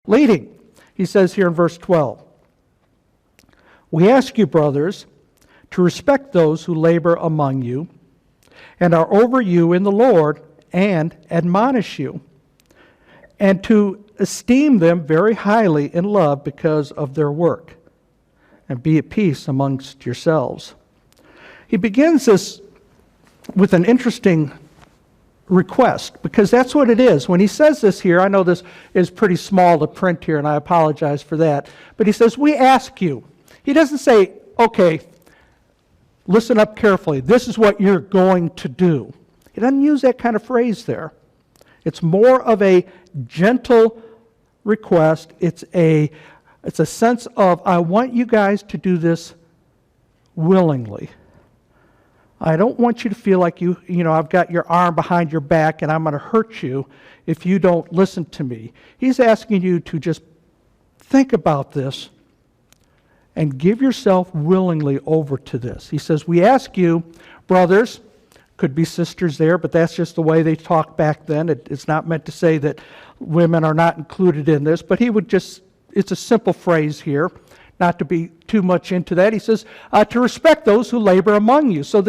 Leading. He says here in verse 12, "We ask you, brothers, to respect those who labor among you and are over you in the Lord and admonish you, and to esteem them very highly in love because of their work, and be at peace amongst yourselves." He begins this with an interesting request, because that's what it is. When he says this here, I know this is pretty small to print here, and I apologize for that, but he says, "We ask you." He doesn't say, "Okay, listen up carefully. This is what you're going to do." He doesn't use that kind of phrase there. It's more of a gentle request. It's a sense of, I want you guys to do this willingly. I don't want you to feel like I've got your arm behind your back and I'm going to hurt you if you don't listen to me. He's asking you to just think about this and give yourself willingly over to this. He says, "We ask you, brothers," could be sisters there, but that's just the way they talked back then. It's not meant to say that women are not included in this, but it's a simple phrase here, not to be too much into that. He says, to respect those who labor among you. So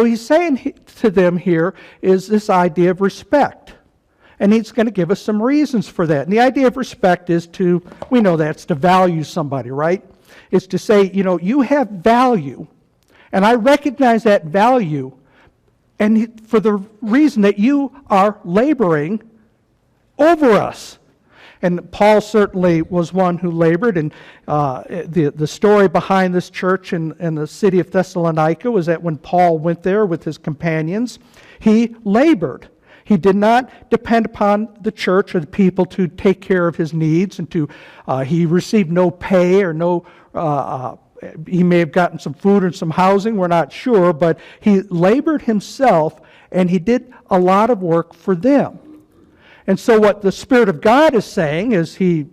he's saying to them here is this idea of respect. And he's going to give us some reasons for that. And the idea of respect is we know that's to value somebody, right? It's to say, you have value, and I recognize that value, and for the reason that you are laboring over us. And Paul certainly was one who labored, and the story behind this church in the city of Thessalonica was that when Paul went there with his companions, he labored. He did not depend upon the church or the people to take care of his needs, and he received no pay or he may have gotten some food and some housing, we're not sure, but he labored himself, and he did a lot of work for them. And so what the Spirit of God is saying as he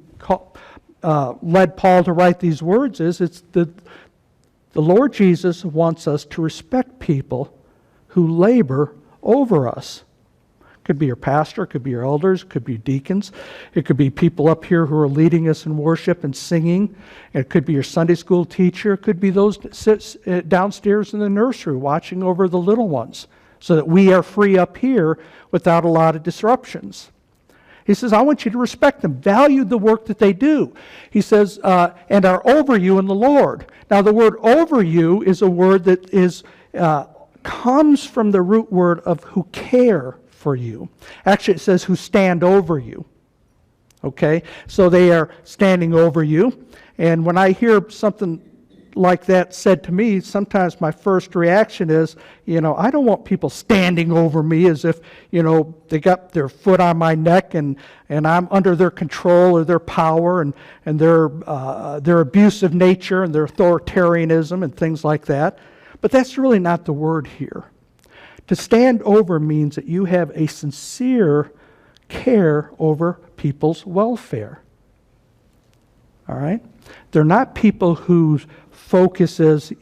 led Paul to write these words is the Lord Jesus wants us to respect people who labor over us. Could be your pastor, could be your elders, could be deacons. It could be people up here who are leading us in worship and singing. It could be your Sunday school teacher. It could be those that sit downstairs in the nursery watching over the little ones so that we are free up here without a lot of disruptions. He says, I want you to respect them, value the work that they do. He says, and are over you in the Lord. Now the word over you is a word that comes from the root word of who care for you. Actually it says who stand over you. Okay? So they are standing over you. And when I hear something like that said to me, sometimes my first reaction is, I don't want people standing over me as if, they got their foot on my neck and I'm under their control or their power and their abusive nature and their authoritarianism and things like that. But that's really not the word here. To stand over means that you have a sincere care over people's welfare. All right? They're not people whose focus is,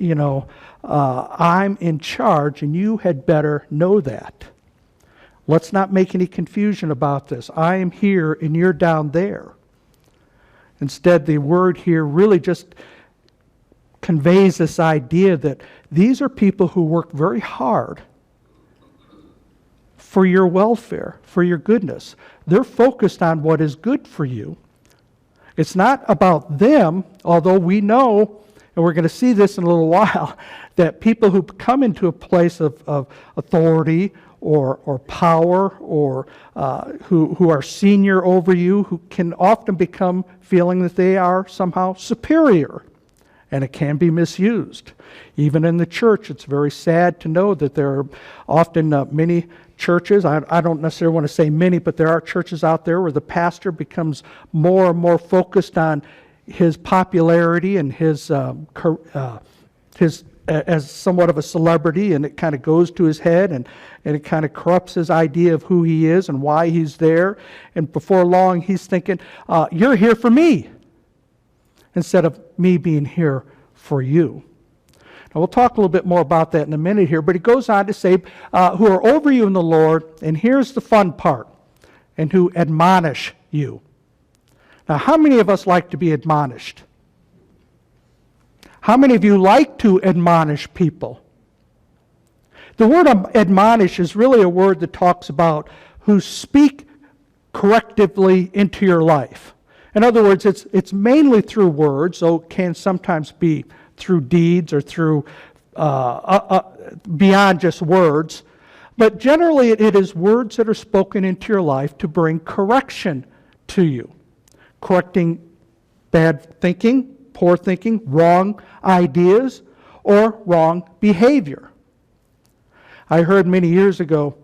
I'm in charge and you had better know that. Let's not make any confusion about this. I am here and you're down there. Instead, the word here really just conveys this idea that these are people who work very hard for your welfare, for your goodness. They're focused on what is good for you. It's not about them, although we know, and we're going to see this in a little while, that people who come into a place of authority or power or who are senior over you, who can often become feeling that they are somehow superior. And it can be misused. Even in the church, it's very sad to know that there are often many churches, I don't necessarily want to say many, but there are churches out there where the pastor becomes more and more focused on his popularity and his as somewhat of a celebrity, and it kind of goes to his head and it kind of corrupts his idea of who he is and why he's there. And before long, he's thinking, you're here for me, instead of me being here for you. Now, we'll talk a little bit more about that in a minute here, but he goes on to say, who are over you in the Lord, and here's the fun part, and who admonish you. Now, how many of us like to be admonished? How many of you like to admonish people? The word admonish is really a word that talks about who speak correctively into your life. In other words, it's mainly through words, though it can sometimes be through deeds or through beyond just words. But generally, it is words that are spoken into your life to bring correction to you. Correcting bad thinking, poor thinking, wrong ideas, or wrong behavior. I heard many years ago,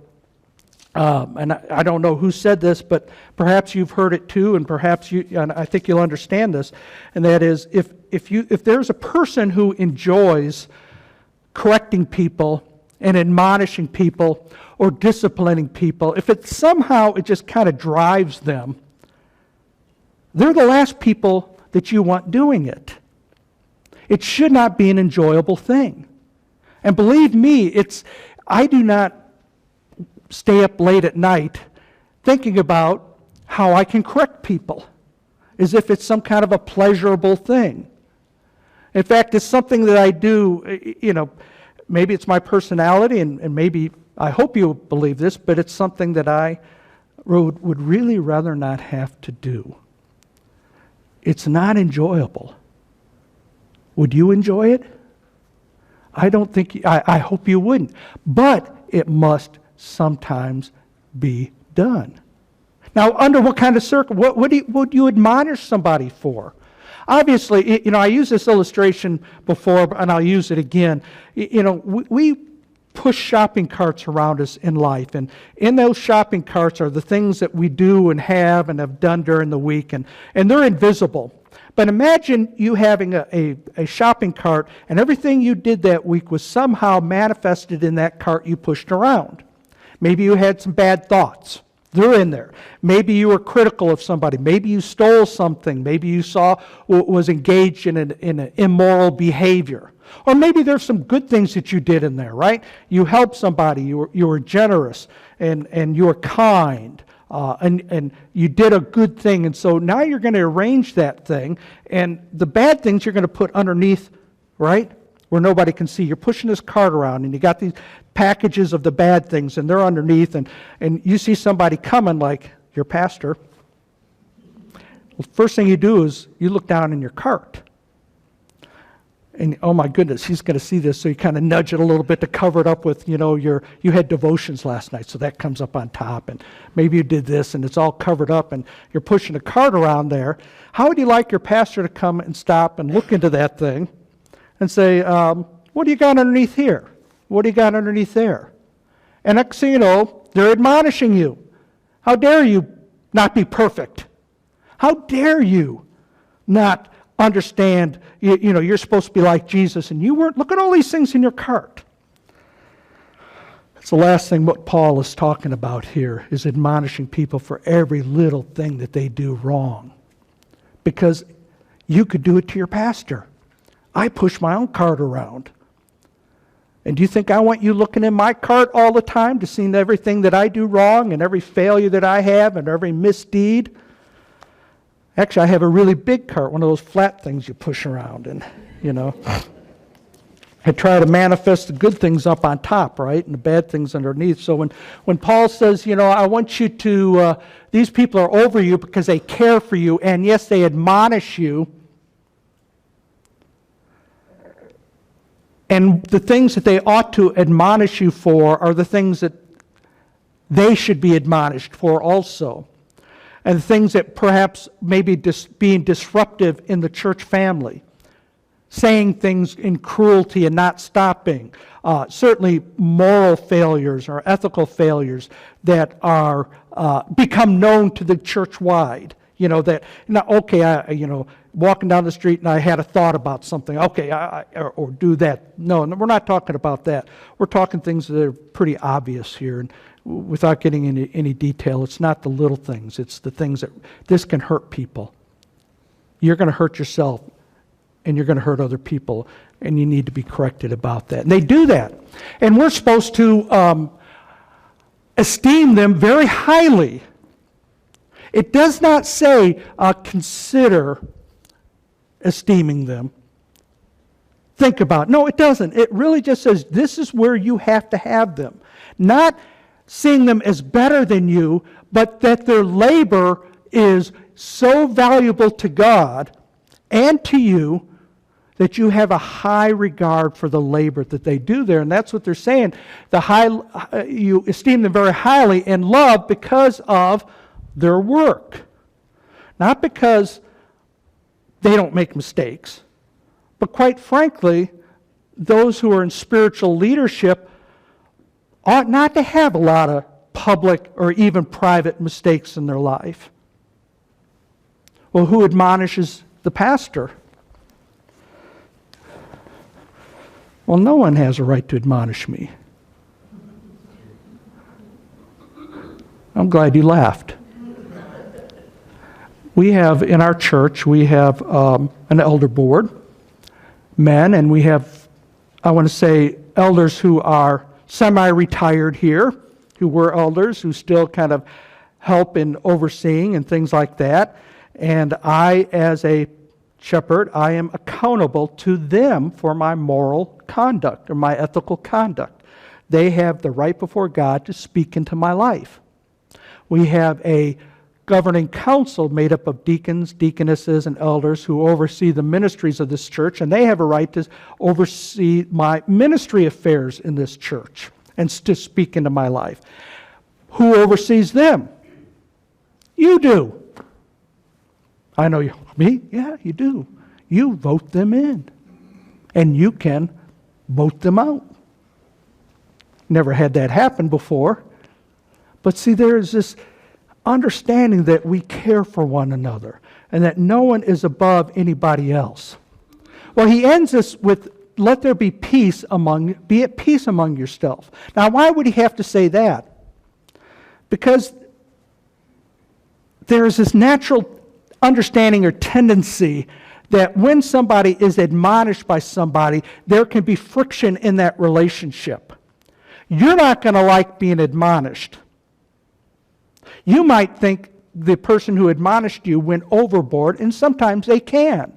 and I don't know who said this, but perhaps you've heard it too, and perhaps and I think you'll understand this, and that is, if there's a person who enjoys correcting people and admonishing people or disciplining people, if it just kind of drives them, they're the last people that you want doing it. It should not be an enjoyable thing. And believe me, I do not stay up late at night thinking about how I can correct people, as if it's some kind of a pleasurable thing. In fact, it's something that I do, maybe it's my personality, and maybe, I hope you believe this, but it's something that I would really rather not have to do. It's not enjoyable. Would you enjoy it? I don't think, I hope you wouldn't. But it must sometimes be done. Now, under what kind of what would you admonish somebody for? Obviously, I used this illustration before, and I'll use it again. We push shopping carts around us in life, and in those shopping carts are the things that we do and have done during the week, and they're invisible. But imagine you having a shopping cart, and everything you did that week was somehow manifested in that cart you pushed around. Maybe you had some bad thoughts. They're in there. Maybe you were critical of somebody. Maybe you stole something. Maybe you was engaged in an immoral behavior. Or maybe there's some good things that you did in there, right? You helped somebody. You were generous, and you were kind. And you did a good thing, and so now you're going to arrange that thing, and the bad things you're going to put underneath, right, where nobody can see. You're pushing this cart around, and you got these packages of the bad things, and they're underneath, and you see somebody coming, like your pastor. Well, first thing you do is you look down in your cart. And oh my goodness, he's going to see this, so you kind of nudge it a little bit to cover it up with, you had devotions last night, so that comes up on top, and maybe you did this, and it's all covered up, and you're pushing a cart around there. How would you like your pastor to come and stop and look into that thing and say, what do you got underneath here? What do you got underneath there? And next thing you know, they're admonishing you. How dare you not be perfect? How dare you not understand, you're supposed to be like Jesus, and you weren't. Look at all these things in your cart. It's the last thing what Paul is talking about here, is admonishing people for every little thing that they do wrong. Because you could do it to your pastor. I push my own cart around. And do you think I want you looking in my cart all the time to see everything that I do wrong and every failure that I have and every misdeed? Actually, I have a really big cart, one of those flat things you push around, and, I try to manifest the good things up on top, right, and the bad things underneath. So when Paul says, I want you to, these people are over you because they care for you, and yes, they admonish you, and the things that they ought to admonish you for are the things that they should be admonished for also. And things that perhaps may be being disruptive in the church family. Saying things in cruelty and not stopping. Certainly moral failures or ethical failures that are become known to the church wide. Walking down the street and I had a thought about something. Okay, or do that. No, we're not talking about that. We're talking things that are pretty obvious here. And without getting into any detail, it's not the little things. It's the things that this can hurt people. You're going to hurt yourself, and you're going to hurt other people, and you need to be corrected about that. And they do that. And we're supposed to esteem them very highly. It does not say, consider esteeming them. Think about it. No, it doesn't. It really just says this is where you have to have them. Not seeing them as better than you, but that their labor is so valuable to God and to you that you have a high regard for the labor that they do there. And that's what they're saying. You esteem them very highly and love because of their work. Not because they don't make mistakes, but quite frankly, those who are in spiritual leadership ought not to have a lot of public or even private mistakes in their life. Well, who admonishes the pastor? Well, no one has a right to admonish me. I'm glad you laughed. We have, in our church, we have an elder board, men, and we have, I want to say, elders who are semi-retired here, who were elders, who still kind of help in overseeing and things like that. And I, as a shepherd, I am accountable to them for my moral conduct or my ethical conduct. They have the right before God to speak into my life. We have a governing council made up of deacons, deaconesses, and elders who oversee the ministries of this church, and they have a right to oversee my ministry affairs in this church and to speak into my life. Who oversees them? You do. I know you. Me? Yeah, you do. You vote them in, and you can vote them out. Never had that happen before. But see, there is this understanding that we care for one another and that no one is above anybody else. Well, he ends this with, let there be peace among you, be at peace among yourself. Now, why would he have to say that? Because there is this natural understanding or tendency that when somebody is admonished by somebody, there can be friction in that relationship. You're not going to like being admonished. You might think the person who admonished you went overboard, and sometimes they can.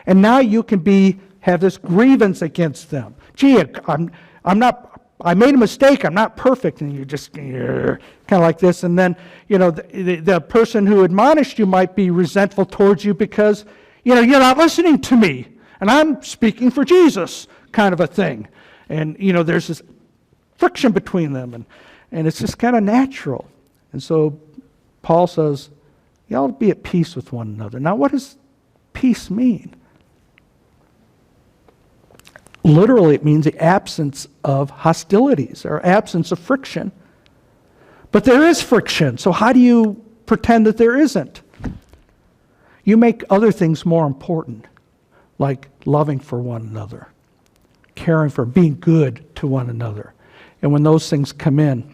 And now you can have this grievance against them. Gee, I made a mistake, I'm not perfect, and you're just kind of like this. And then, the person who admonished you might be resentful towards you because, you're not listening to me, and I'm speaking for Jesus, kind of a thing. And, there's this friction between them, and it's just kind of natural. And so Paul says, you ought to be at peace with one another. Now, what does peace mean? Literally, it means the absence of hostilities or absence of friction. But there is friction, so how do you pretend that there isn't? You make other things more important, like loving for one another, caring for, being good to one another. And when those things come in,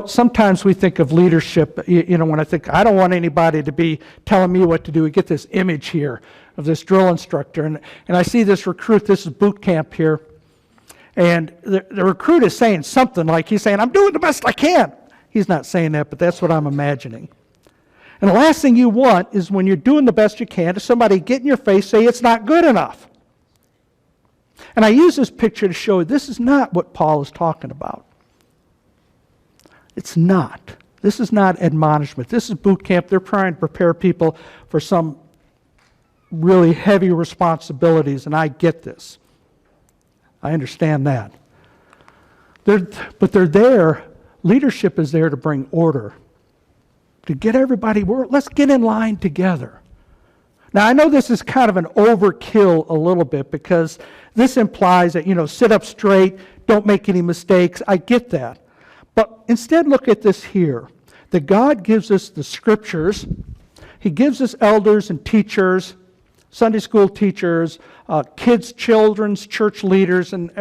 sometimes we think of leadership, when I think, I don't want anybody to be telling me what to do. We get this image here of this drill instructor, and I see this recruit, this is boot camp here, and the recruit is saying something like, he's saying, I'm doing the best I can. He's not saying that, but that's what I'm imagining. And the last thing you want is when you're doing the best you can, to somebody get in your face, say it's not good enough. And I use this picture to show this is not what Paul is talking about. It's not. This is not admonishment. This is boot camp. They're trying to prepare people for some really heavy responsibilities, and I get this. I understand that. But they're there. Leadership is there to bring order, to get everybody, let's get in line together. Now, I know this is kind of an overkill a little bit because this implies that, sit up straight, don't make any mistakes. I get that. But instead, look at this here. That God gives us the scriptures. He gives us elders and teachers, Sunday school teachers, kids, children's church leaders, and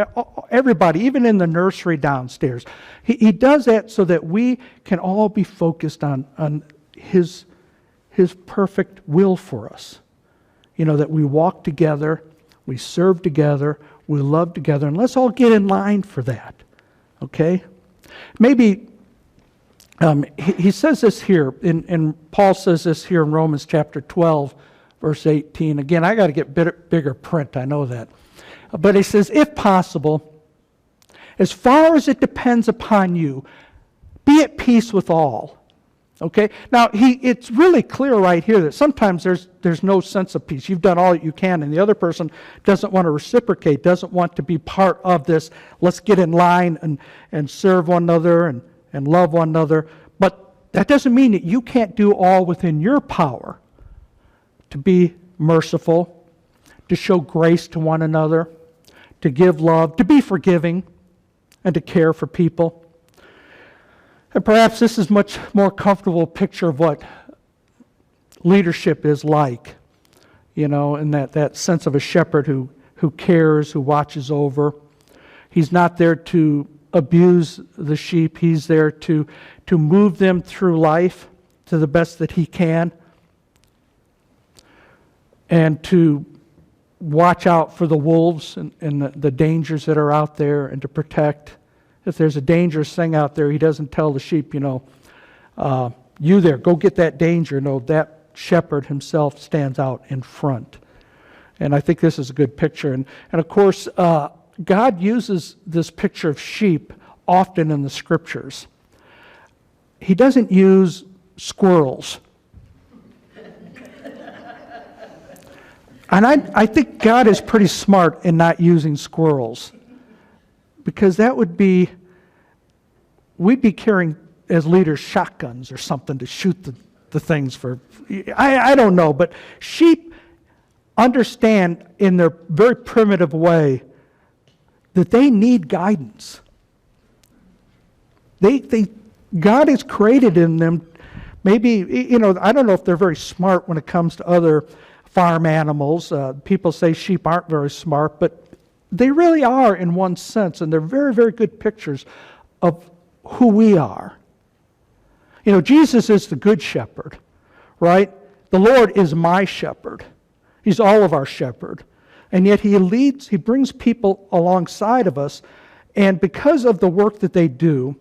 everybody, even in the nursery downstairs. He does that so that we can all be focused on His perfect will for us. That we walk together, we serve together, we love together, and let's all get in line for that. Okay? Maybe He says this here, and Paul says this here in Romans chapter 12, verse 18. Again, I got to get bigger print, I know that. But he says, if possible, as far as it depends upon you, be at peace with all. Okay? Now, it's really clear right here that sometimes there's no sense of peace. You've done all that you can, and the other person doesn't want to reciprocate, doesn't want to be part of this. Let's get in line and serve one another and love one another. But that doesn't mean that you can't do all within your power to be merciful, to show grace to one another, to give love, to be forgiving, and to care for people. And perhaps this is a much more comfortable picture of what leadership is like, and that sense of a shepherd who cares, who watches over. He's not there to abuse the sheep. He's there to move them through life to the best that he can, and to watch out for the wolves and the dangers that are out there, and to protect. If there's a dangerous thing out there, he doesn't tell the sheep, you there, go get that danger. No, that shepherd himself stands out in front. And I think this is a good picture. And of course, God uses this picture of sheep often in the Scriptures. He doesn't use squirrels. And I think God is pretty smart in not using squirrels. Because that would be, we'd be carrying, as leaders, shotguns or something to shoot the things for, I don't know, but sheep understand in their very primitive way that they need guidance. God has created in them, maybe, I don't know if they're very smart when it comes to other farm animals. People say sheep aren't very smart, but they really are in one sense, and they're very, very good pictures of who we are. Jesus is the good shepherd, right? The Lord is my shepherd. He's all of our shepherd. And yet he brings people alongside of us, and because of the work that they do,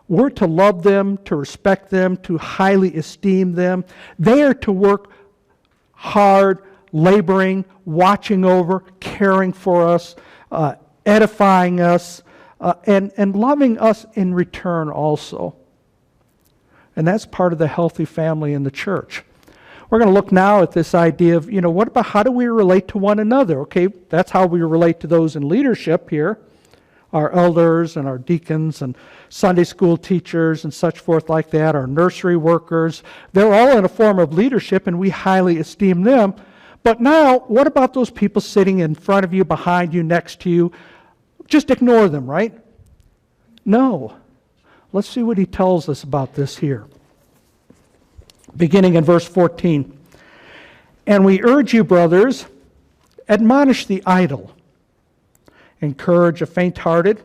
we're to love them, to respect them, to highly esteem them. They are to work hard, laboring, watching over, caring for us, edifying us, and loving us in return also. And that's part of the healthy family in the church. We're going to look now at this idea of, what about how do we relate to one another? Okay, that's how we relate to those in leadership here, our elders and our deacons and Sunday school teachers and such forth like that, our nursery workers. They're all in a form of leadership, and we highly esteem them. But now, what about those people sitting in front of you, behind you, next to you? Just ignore them, right? No. Let's see what he tells us about this here. Beginning in verse 14. And we urge you, brothers, admonish the idle, encourage the faint-hearted,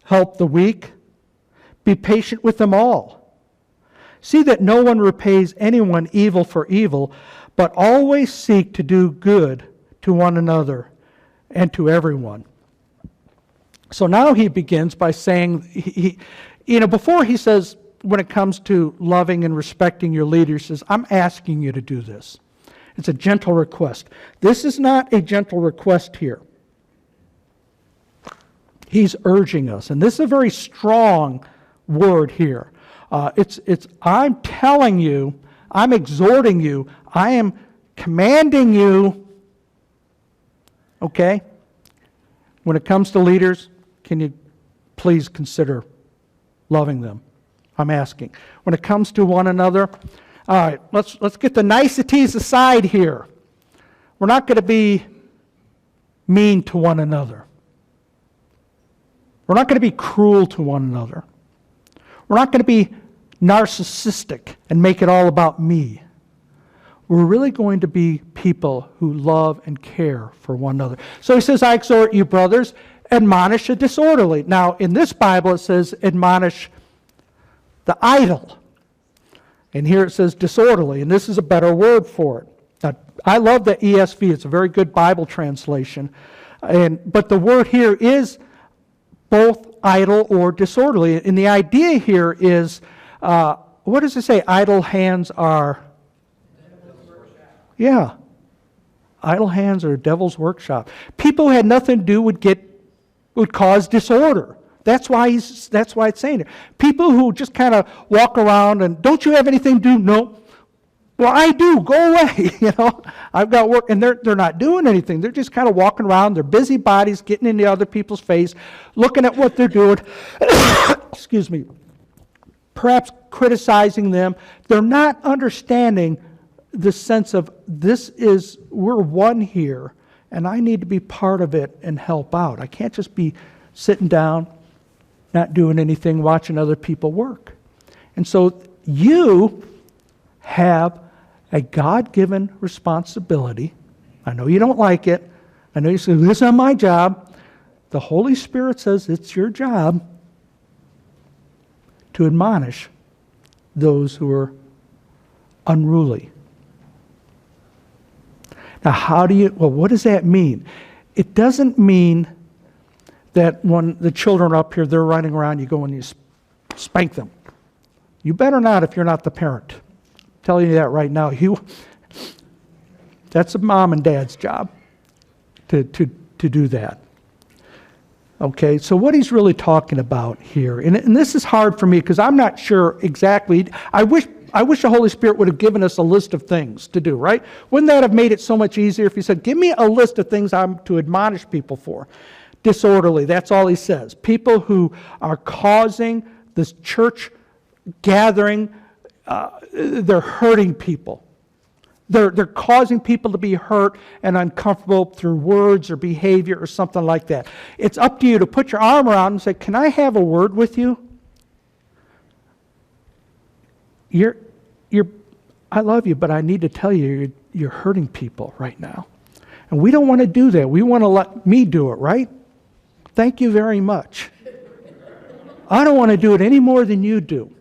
help the weak, be patient with them all. See that no one repays anyone evil for evil, but always seek to do good to one another and to everyone. So now he begins by saying, before he says, when it comes to loving and respecting your leaders, he says, I'm asking you to do this. It's a gentle request. This is not a gentle request here. He's urging us, and this is a very strong word here. I'm telling you, I'm exhorting you, I am commanding you, okay? When it comes to leaders, can you please consider loving them? I'm asking. When it comes to one another, all right, let's get the niceties aside here. We're not going to be mean to one another. We're not going to be cruel to one another. We're not going to be narcissistic and make it all about me. We're really going to be people who love and care for one another. So he says, I exhort you, brothers, admonish the disorderly. Now, in this Bible, it says admonish the idle. And here it says disorderly, and this is a better word for it. Now, I love the ESV. It's a very good Bible translation. But the word here is both idle or disorderly. And the idea here is What does it say? Idle hands are... Yeah. Idle hands are a devil's workshop. People who had nothing to do would cause disorder. That's why it's saying it. People who just kind of walk around and, don't you have anything to do? No. Well, I do. Go away. I've got work. And they're not doing anything. They're just kind of walking around. They're busybodies, getting into other people's face, looking at what they're doing. Excuse me. Perhaps criticizing them. They're not understanding the sense of we're one here, and I need to be part of it and help out. I can't just be sitting down, not doing anything, watching other people work. And so you have a God-given responsibility. I know you don't like it. I know you say, this is not my job. The Holy Spirit says it's your job to admonish those who are unruly. Now, what does that mean? It doesn't mean that when the children are up here, they're running around, you go and you spank them. You better not if you're not the parent. I'm telling you that right now. That's a mom and dad's job to do that. Okay, so what he's really talking about here, and this is hard for me because I'm not sure exactly. I wish the Holy Spirit would have given us a list of things to do, right? Wouldn't that have made it so much easier if he said, give me a list of things I'm to admonish people for? Disorderly, that's all he says. People who are causing this church gathering, they're hurting people. They're causing people to be hurt and uncomfortable through words or behavior or something like that. It's up to you to put your arm around and say, can I have a word with you? I love you, but I need to tell you, you're hurting people right now. And we don't want to do that. We want to let me do it, right? Thank you very much. I don't want to do it any more than you do.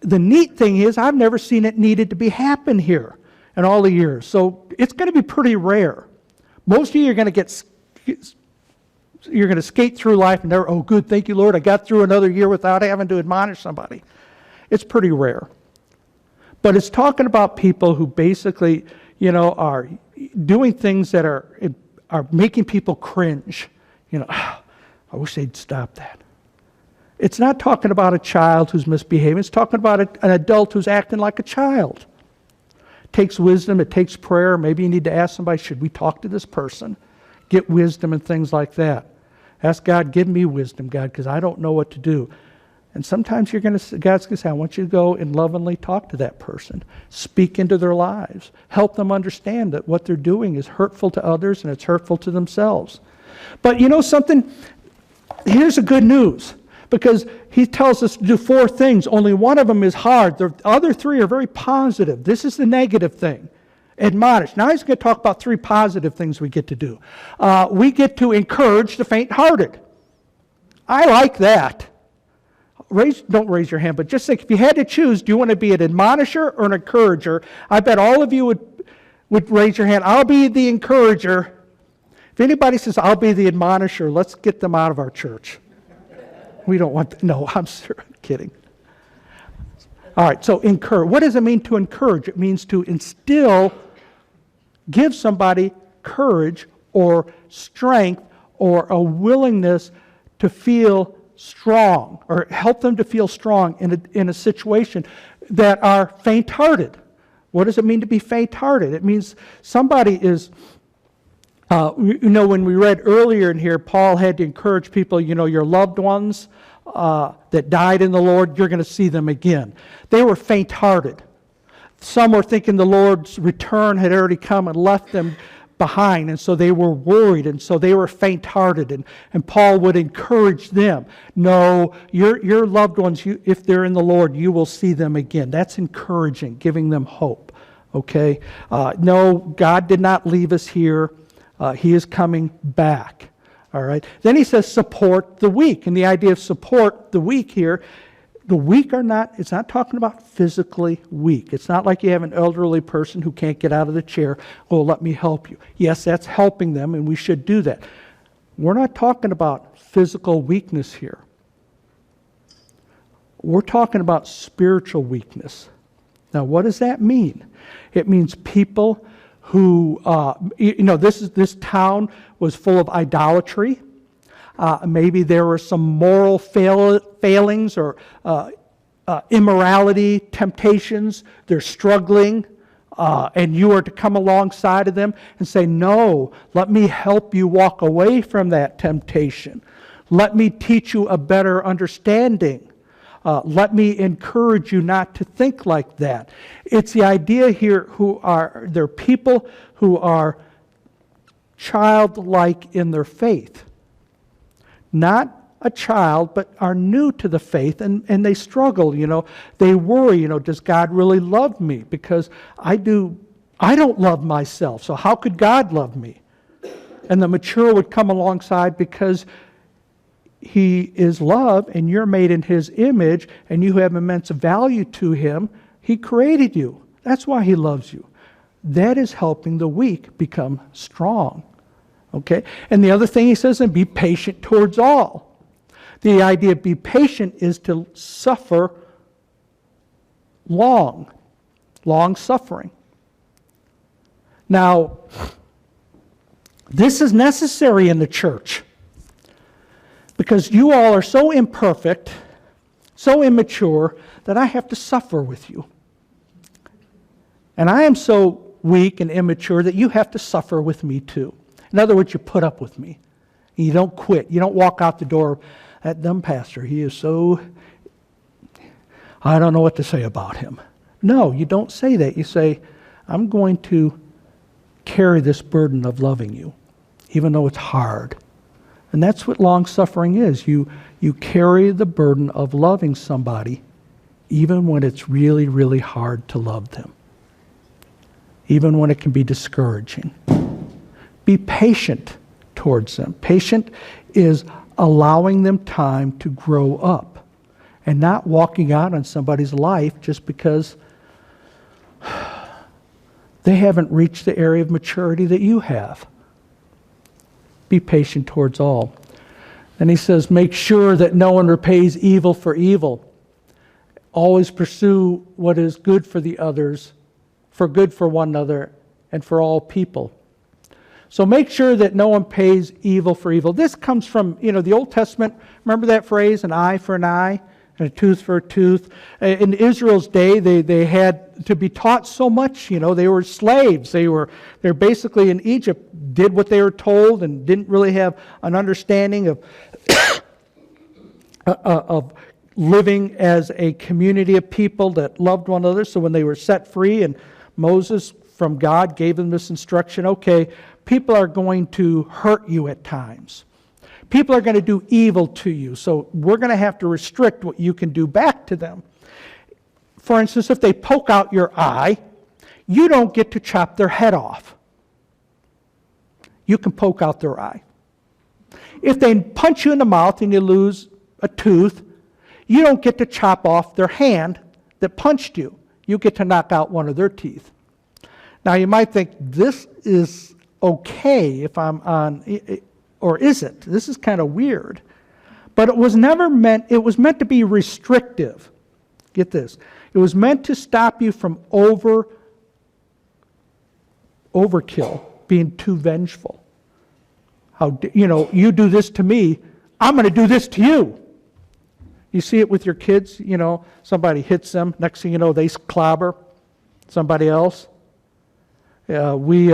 The neat thing is, I've never seen it needed to happen here in all the years. So it's going to be pretty rare. Most of you are going to skate through life and never, oh good, thank you Lord, I got through another year without having to admonish somebody. It's pretty rare. But it's talking about people who basically, are doing things that are making people cringe. I wish they'd stop that. It's not talking about a child who's misbehaving. It's talking about an adult who's acting like a child. It takes wisdom. It takes prayer. Maybe you need to ask somebody, should we talk to this person? Get wisdom and things like that. Ask God, give me wisdom, God, because I don't know what to do. And sometimes God's going to say, I want you to go and lovingly talk to that person. Speak into their lives. Help them understand that what they're doing is hurtful to others and it's hurtful to themselves. But you know something? Here's the good news. Because he tells us to do 4 things. Only one of them is hard. The other 3 are very positive. This is the negative thing. Admonish. Now he's going to talk about 3 positive things we get to do. We get to encourage the faint-hearted. I like that. Don't raise your hand, but just think, if you had to choose, do you want to be an admonisher or an encourager? I bet all of you would raise your hand. I'll be the encourager. If anybody says, I'll be the admonisher, let's get them out of our church. We don't want no, I'm kidding. All right, so encourage. What does it mean to encourage? It means to instill, give somebody courage or strength or a willingness to feel strong, or help them to feel strong in a situation that are faint-hearted. What does it mean to be faint-hearted? It means somebody is, when we read earlier in here, Paul had to encourage people, your loved ones that died in the Lord, you're going to see them again. They were faint-hearted. Some were thinking the Lord's return had already come and left them behind, and so they were worried, and so they were faint-hearted, and Paul would encourage them. No, your loved ones, if they're in the Lord, you will see them again. That's encouraging, giving them hope. Okay? No, God did not leave us here. He is coming back. All right? Then he says support the weak, and the idea of support the weak here, the weak are not, it's not talking about physically weak. It's not like you have an elderly person who can't get out of the chair. Oh, let me help you. Yes, that's helping them, and we should do that. We're not talking about physical weakness here. We're talking about spiritual weakness. Now, what does that mean? It means people who, this town was full of idolatry. Maybe there were some moral failings or immorality, temptations. They're struggling, and you are to come alongside of them and say, no, let me help you walk away from that temptation. Let me teach you a better understanding. Let me encourage you not to think like that. It's the idea here they're people who are childlike in their faith. Not a child, but are new to the faith, and they struggle, They worry, does God really love me? Because I don't love myself, so how could God love me? And the mature would come alongside because He is love, and you're made in His image, and you have immense value to Him. He created you. That's why He loves you. That is helping the weak become strong. Okay? And the other thing he says, and be patient towards all. The idea of be patient is to suffer long suffering. Now, this is necessary in the church because you all are so imperfect, so immature, that I have to suffer with you. And I am so weak and immature that you have to suffer with me too. In other words, you put up with me. You don't quit. You don't walk out the door, that dumb pastor, he is so, I don't know what to say about him. No, you don't say that. You say, I'm going to carry this burden of loving you, even though it's hard. And that's what long-suffering is. You carry the burden of loving somebody, even when it's really, really hard to love them. Even when it can be discouraging. Be patient towards them. Patient is allowing them time to grow up and not walking out on somebody's life just because they haven't reached the area of maturity that you have. Be patient towards all. And he says, make sure that no one repays evil for evil. Always pursue what is good for the others, for good for one another, and for all people. So make sure that no one pays evil for evil. This comes from, the Old Testament. Remember that phrase, an eye for an eye and a tooth for a tooth? In Israel's day, they had to be taught so much. They were slaves. They're basically in Egypt, did what they were told and didn't really have an understanding of living as a community of people that loved one another. So when they were set free and Moses from God gave them this instruction, okay, people are going to hurt you at times. People are going to do evil to you, so we're going to have to restrict what you can do back to them. For instance, if they poke out your eye, you don't get to chop their head off. You can poke out their eye. If they punch you in the mouth and you lose a tooth, you don't get to chop off their hand that punched you. You get to knock out one of their teeth. Now you might think, this is okay if I'm on, or is it? This is kind of weird. But it was meant to be restrictive. Get this. It was meant to stop you from overkill, being too vengeful. You do this to me, I'm going to do this to you. You see it with your kids, somebody hits them, next thing you know, they clobber somebody else. We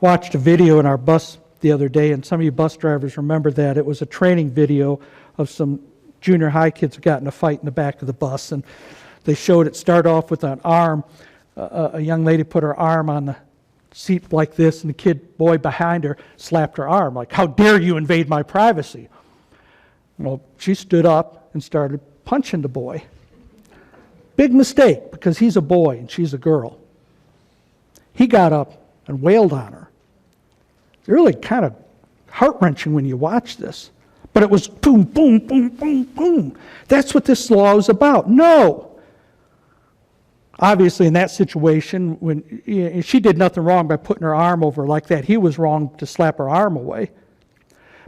watched a video in our bus the other day, and some of you bus drivers remember that. It was a training video of some junior high kids who got in a fight in the back of the bus, and they showed it start off with an arm. A young lady put her arm on the seat like this, and the boy behind her slapped her arm, like, how dare you invade my privacy? Well, she stood up and started punching the boy. Big mistake, because he's a boy and she's a girl. He got up and wailed on her. It's really kind of heart-wrenching when you watch this. But it was boom, boom, boom, boom, boom. That's what this law is about. No. Obviously, in that situation, when she did nothing wrong by putting her arm over like that, he was wrong to slap her arm away.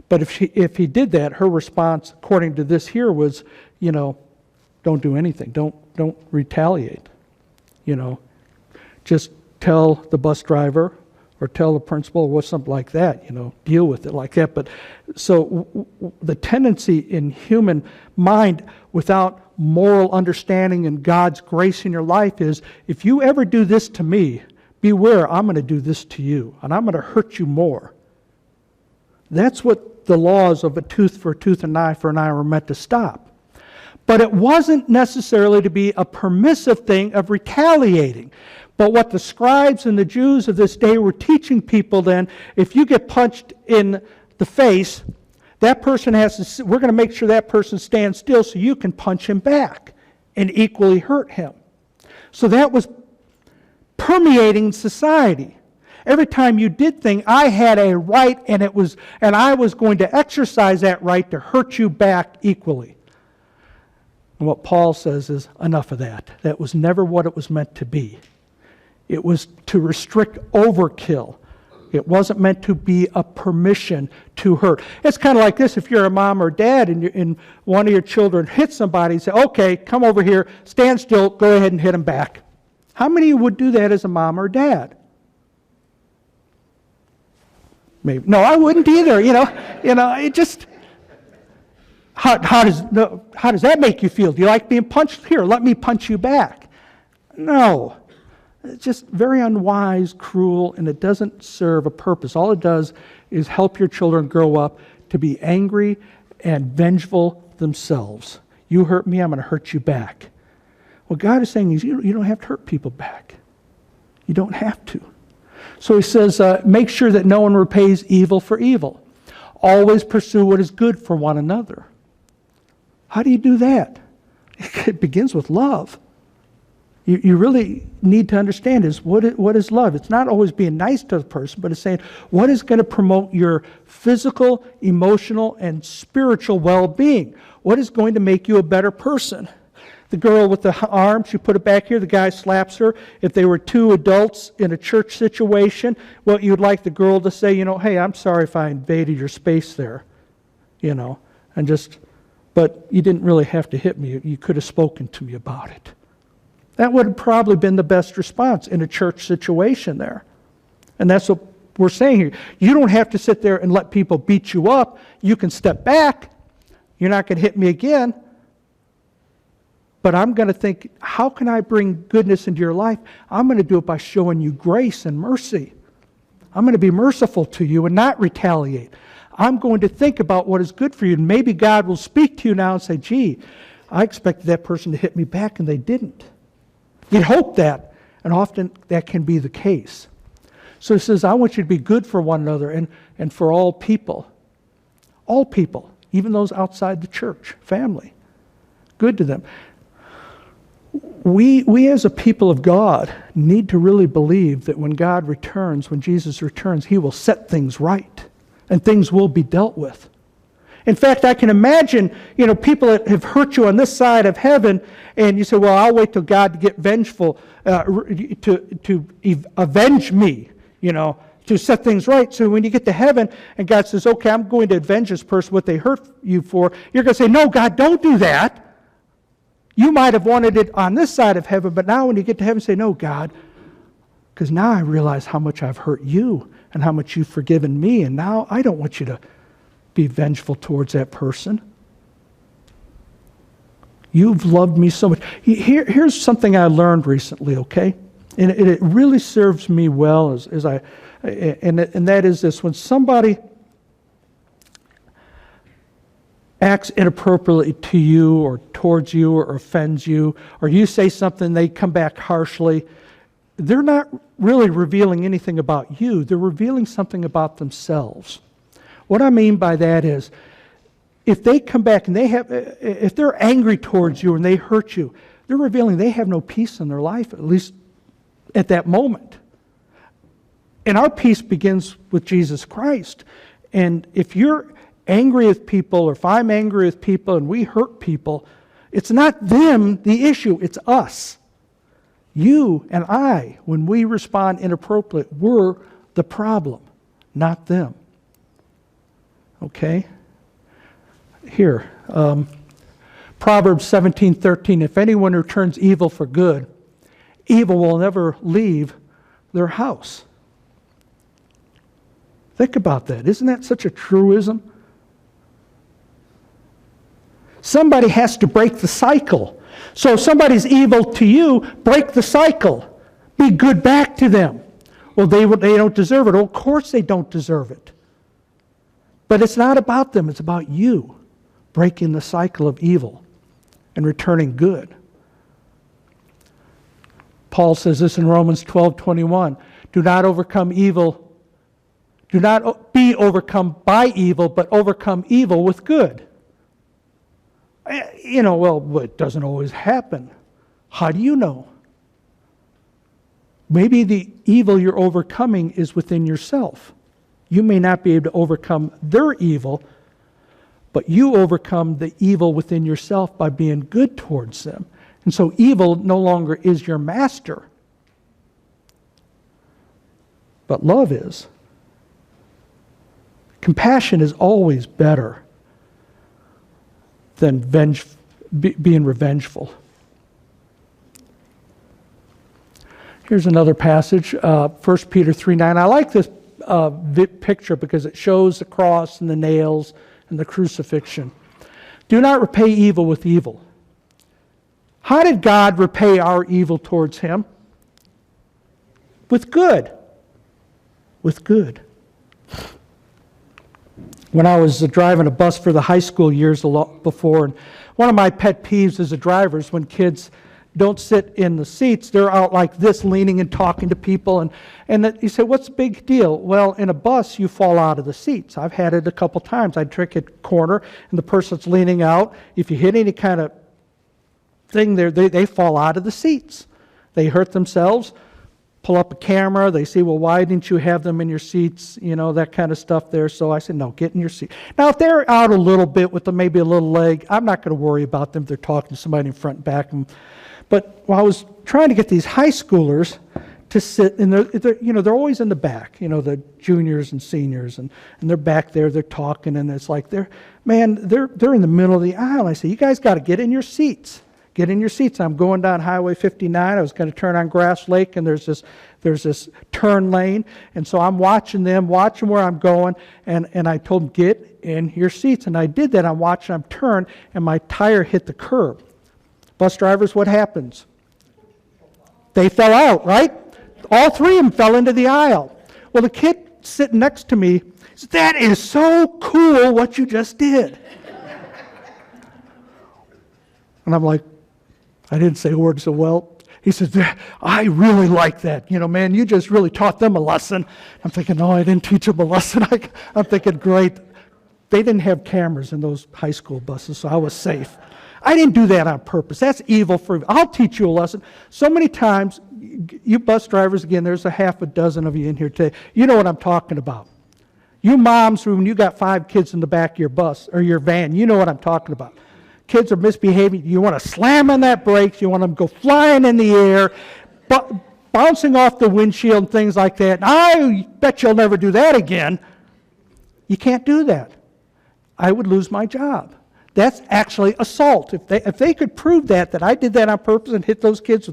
But if he did that, her response, according to this here, was, don't do anything. Don't retaliate. Just tell the bus driver or tell the principal or something like that. Deal with it like that. But so the tendency in human mind, without moral understanding and God's grace in your life, is if you ever do this to me, beware, I'm going to do this to you, and I'm going to hurt you more. That's what the laws of a tooth for a tooth, an eye for an eye were meant to stop. But it wasn't necessarily to be a permissive thing of retaliating. But what the scribes and the Jews of this day were teaching people then, if you get punched in the face, that person we're going to make sure that person stands still so you can punch him back and equally hurt him. So that was permeating society. Every time you did things, I had a right, and I was going to exercise that right to hurt you back equally. And what Paul says is, enough of that. That was never what it was meant to be. It was to restrict overkill. It wasn't meant to be a permission to hurt. It's kind of like this: if you're a mom or dad and one of your children hits somebody, you say, okay, come over here, stand still, go ahead and hit him back. How many would do that as a mom or dad? Maybe. No, I wouldn't either. It just, how does that make you feel? Do you like being punched? Here, let me punch you back. No. It's just very unwise, cruel, and it doesn't serve a purpose. All it does is help your children grow up to be angry and vengeful themselves. You hurt me, I'm going to hurt you back. What God is saying is you don't have to hurt people back. You don't have to. So he says, make sure that no one repays evil for evil. Always pursue what is good for one another. How do you do that? It begins with love. You really need to understand what is love. It's not always being nice to the person, but it's saying what is going to promote your physical, emotional, and spiritual well-being. What is going to make you a better person? The girl with the arm, she put it back here, the guy slaps her. If they were two adults in a church situation, well, you'd like the girl to say, hey, I'm sorry if I invaded your space there, but you didn't really have to hit me. You could have spoken to me about it. That would have probably been the best response in a church situation there. And that's what we're saying here. You don't have to sit there and let people beat you up. You can step back. You're not going to hit me again. But I'm going to think, how can I bring goodness into your life? I'm going to do it by showing you grace and mercy. I'm going to be merciful to you and not retaliate. I'm going to think about what is good for you. And maybe God will speak to you now and say, gee, I expected that person to hit me back and they didn't. You'd hope that, and often that can be the case. So he says, I want you to be good for one another and for all people. All people, even those outside the church, family. Good to them. We as a people of God need to really believe that when God returns, when Jesus returns, he will set things right and things will be dealt with. In fact, I can imagine, people that have hurt you on this side of heaven, and you say, well, I'll wait till God to get vengeful, to avenge me, to set things right. So when you get to heaven and God says, okay, I'm going to avenge this person, what they hurt you for, you're going to say, no, God, don't do that. You might have wanted it on this side of heaven, but now when you get to heaven, say, no, God, because now I realize how much I've hurt you and how much you've forgiven me, and now I don't want you to be vengeful towards that person. You've loved me so much. Here's something I learned recently, okay? And it really serves me well and that is this: when somebody acts inappropriately to you or towards you or offends you, or you say something, they come back harshly, they're not really revealing anything about you. They're revealing something about themselves. What I mean by that is, if they come back and if they're angry towards you and they hurt you, they're revealing they have no peace in their life, at least at that moment. And our peace begins with Jesus Christ. And if you're angry with people, or if I'm angry with people and we hurt people, it's not them the issue, it's us. You and I, when we respond inappropriately, we're the problem, not them. Okay? Here, Proverbs 17:13, if anyone returns evil for good, evil will never leave their house. Think about that. Isn't that such a truism? Somebody has to break the cycle. So if somebody's evil to you, break the cycle. Be good back to them. Well, they don't deserve it. Well, of course they don't deserve it. But it's not about them. It's about you breaking the cycle of evil and returning good. Paul says this in Romans 12:21. Do not overcome evil. Do not be overcome by evil, but overcome evil with good. Well, it doesn't always happen. How do you know? Maybe the evil you're overcoming is within yourself. You may not be able to overcome their evil, but you overcome the evil within yourself by being good towards them. And so evil no longer is your master, but love is. Compassion is always better than being revengeful. Here's another passage, 1 Peter 3:9. I like this picture because it shows the cross and the nails and the crucifixion. Do not repay evil with evil. How did God repay our evil towards him? With good. With good. When I was driving a bus for the high school years before, and one of my pet peeves as a driver is when kids don't sit in the seats, they're out like this, leaning and talking to people. And you say, what's the big deal? Well, in a bus, you fall out of the seats. I've had it a couple times. I'd trick a corner, and the person's leaning out. If you hit any kind of thing there, they fall out of the seats. They hurt themselves. Pull up a camera, they say, well, why didn't you have them in your seats? That kind of stuff there. So I said, no, get in your seat. Now, if they're out a little bit with maybe a little leg, I'm not going to worry about them if they're talking to somebody in front and back. But I was trying to get these high schoolers to sit, and they're always in the back, the juniors and seniors, and they're back there, they're talking, and it's like, they're in the middle of the aisle. I say, you guys got to get in your seats. Get in your seats. I'm going down Highway 59. I was going to turn on Grass Lake, and there's this turn lane. And so I'm watching them, watching where I'm going, and I told them, get in your seats. And I did that. I'm watching them turn, and my tire hit the curb. Bus drivers, what happens? They fell out, right? All three of them fell into the aisle. Well, the kid sitting next to me said, that is so cool what you just did. And I'm like, I didn't say a word. So, well, he says, I really like that. Man, you just really taught them a lesson. I'm thinking, no, I didn't teach them a lesson. I'm thinking, great. They didn't have cameras in those high school buses, so I was safe. I didn't do that on purpose. That's evil for me. I'll teach you a lesson. So many times, you bus drivers, again, there's a half a dozen of you in here today. You know what I'm talking about. You moms, when you got 5 kids in the back of your bus or your van, you know what I'm talking about. Kids are misbehaving. You want to slam on that brakes. You want them to go flying in the air, bouncing off the windshield and things like that. And I bet you'll never do that again. You can't do that. I would lose my job. That's actually assault. If they could prove that I did that on purpose and hit those kids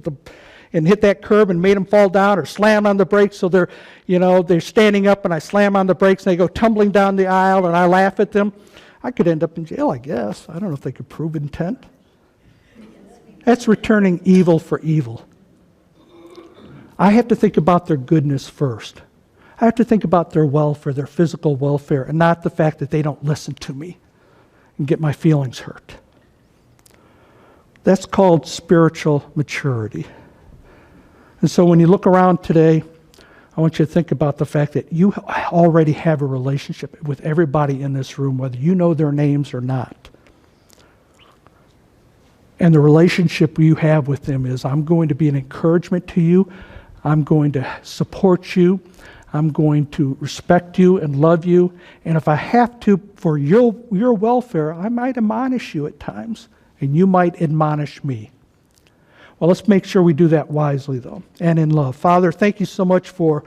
and hit that curb and made them fall down or slam on the brakes so they're standing up and I slam on the brakes and they go tumbling down the aisle and I laugh at them, I could end up in jail, I guess. I don't know if they could prove intent. That's returning evil for evil. I have to think about their goodness first. I have to think about their welfare, their physical welfare, and not the fact that they don't listen to me and get my feelings hurt. That's called spiritual maturity. And so when you look around today, I want you to think about the fact that you already have a relationship with everybody in this room, whether you know their names or not. And the relationship you have with them is, I'm going to be an encouragement to you. I'm going to support you. I'm going to respect you and love you. And if I have to, for your welfare, I might admonish you at times, and you might admonish me. Well, let's make sure we do that wisely, though, and in love. Father, thank you so much for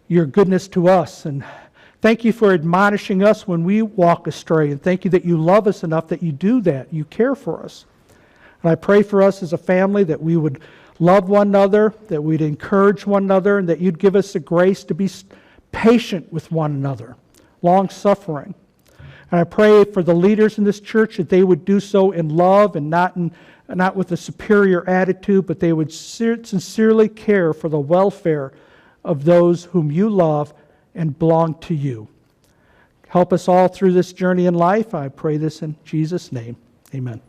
your goodness to us, and Thank you for admonishing us when we walk astray, and thank you that you love us enough that you do that. You care for us. And I pray for us as a family that we would love one another, that we'd encourage one another, and that you'd give us the grace to be patient with one another, long-suffering. And I pray for the leaders in this church that they would do so in love and not with a superior attitude, but they would sincerely care for the welfare of those whom you love and belong to you. Help us all through this journey in life. I pray this in Jesus' name. Amen.